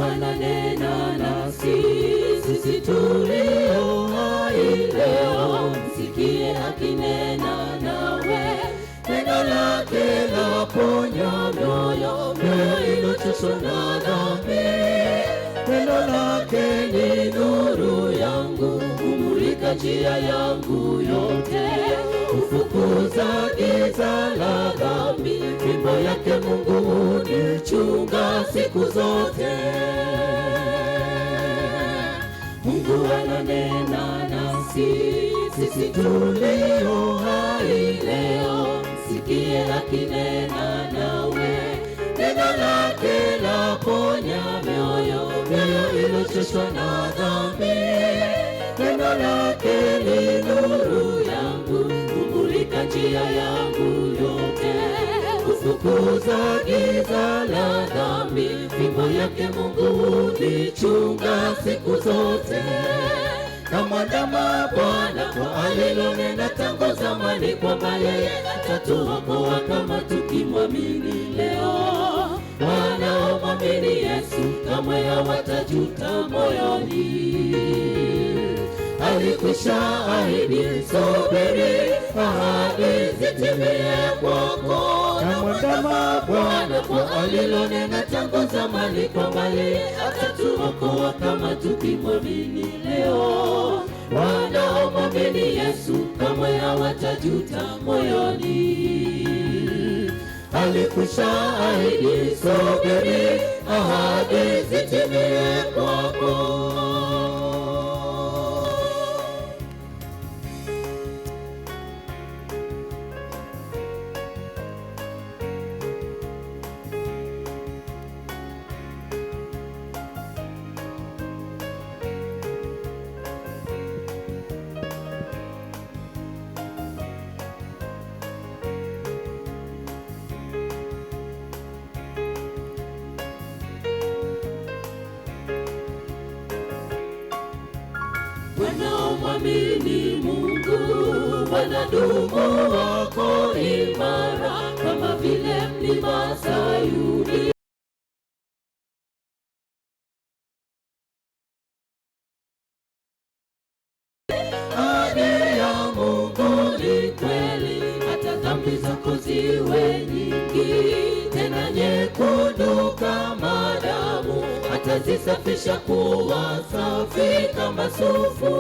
ananena nasi, sisi tulio hai leo. Msikie akinena nawe, neno lake laponya mioyo, mioyo iliyochoshwa na dhambi. Neno lake ni nuru yangu, humulika njia yangu yote, hufukuza giza la dhambi. Fimbo yake Mungu hunichunga siku zote. Mungu ananena nasi, sisi tulio hai leo. Msikie akinena nawe, neno lake laponya mioyo, mioyo iliyochoshwa na dhambi. Neno lake ni nuru yangu, humulika njia yangu yote, hufukuza giza la dhambi. Fimbo yake Mungu hunichunga siku zote. Namwandama Bwana kwa alilonena tangu zamani, kwamba yeye atatuokoa kama tukimwamini leo. Wanaomwamini Yesu kamwe hawatajuta moyoni. Alikwisha ahidi, subiri ahadi zitimie kwako. Namwandama Bwana kwa alilonena tangu zamani, kwamba yeye atatuokoa kama tukimwamini leo. Wanaomwamini Yesu kamwe hawatajuta moyoni. Alikwisha ahidi, subiri ahadi zitimie kwako. Wanaomwamini Mungu wanadumu wako imara, kama vile mlima Sayuni. Ahadi ya Mungu ni kweli, hata dhambi zako ziwe nyingi, tena nyekundu kama damu, atazisafisha kuwa safi kama sufu.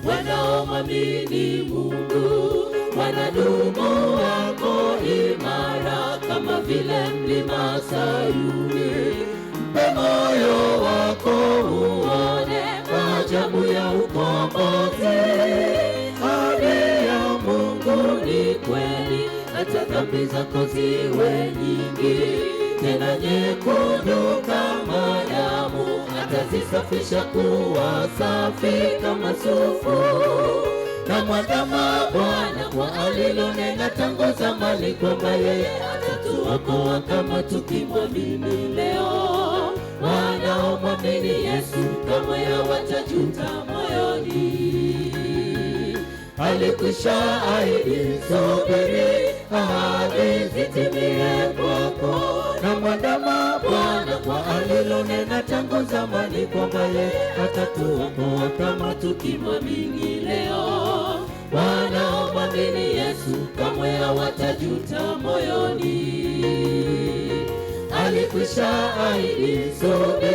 Wanaomwamini Mungu wanadumu wako imara, kama vile mlima Sayuni. Mpe moyo wako uone maajabu ya ukombozi. Ahadi ya Mungu ni kweli, hata dhambi zako ziwe nyingi, tena nyekundu kama damu, atazisafisha kuwa safi kama sufu. Namwandama Bwana kwa alilonena tangu zamani, kwamba yeye atatuokoa kama tukimwamini leo. Wanaomwamini Yesu kamwe hawatajuta moyoni. Alikwisha ahidi, subiri ahadi zitimie kwako. Namwandama Bwana kwa alilonena tangu zamani, kwamba yeye atatuokoa kama tukimwamini leo. Wanaomwamini Yesu kamwe hawatajuta moyoni. Alikwisha ahidi, subiri